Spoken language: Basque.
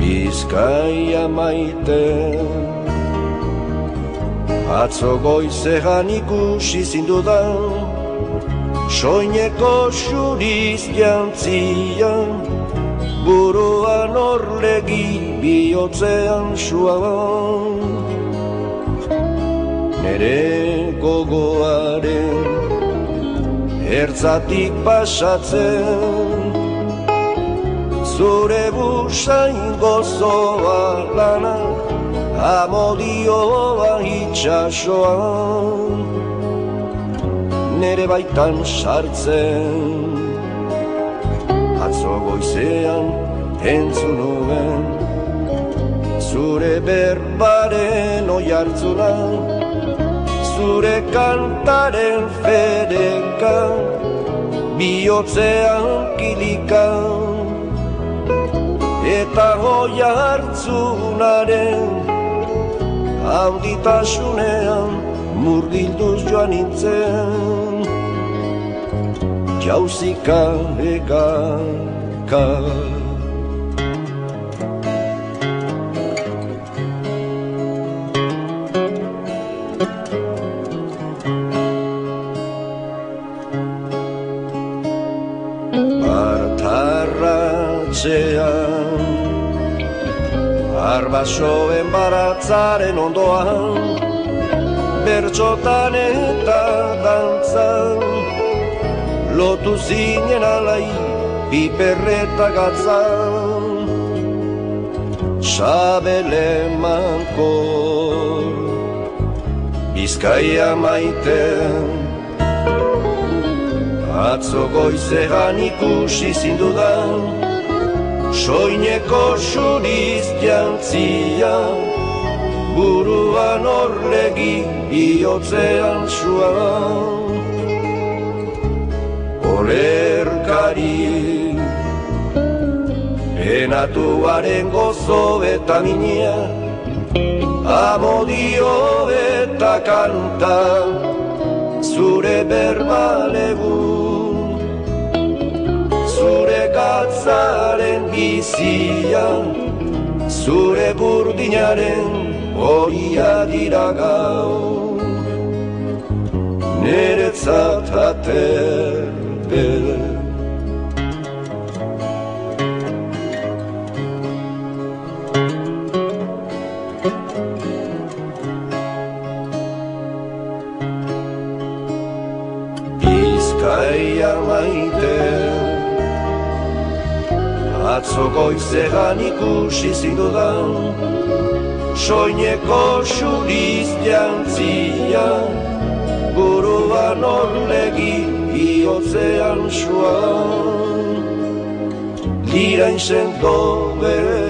Bizkaia maite. Atzo goizean ikusi zindudan, soineko xuriz jantzia, buruan orlegi bihotzean suaban. Nere gogoaren ertzatik pasatzen, zure busain gozoa lana, amodioa itxasoan, nere baitan sartzen. Atzo goizean entzun nuen, zure berbaren oihartzuna, zure kantaren fedeka, bihotzean kilika, eta oihartzunaren haunditasunean murgilduz joan nintzen. Jauzika egaka. Bartarratzean, arbasoen baratzaren ondoan, bertxotan eta dantzan, lotu zinen alai piperreta gatzan. Sabele mankor, Bizkaia maite. Atzo goizean ikusi zindudan, soineko xuriz jantzia, buruan orlegi bihotzean suan. Olerkari enatuaren gozo eta minia, amodio eta kanta, zure berbalegu, zure gatzaren bizia, zure burdinaren horia dira gau, niretzat aterpe. Bizkaia maite. Atzo goizean ikusi zindudan, soineko xuriz jantzia, buruan orlegi bihotzean suan. Lirain sento bere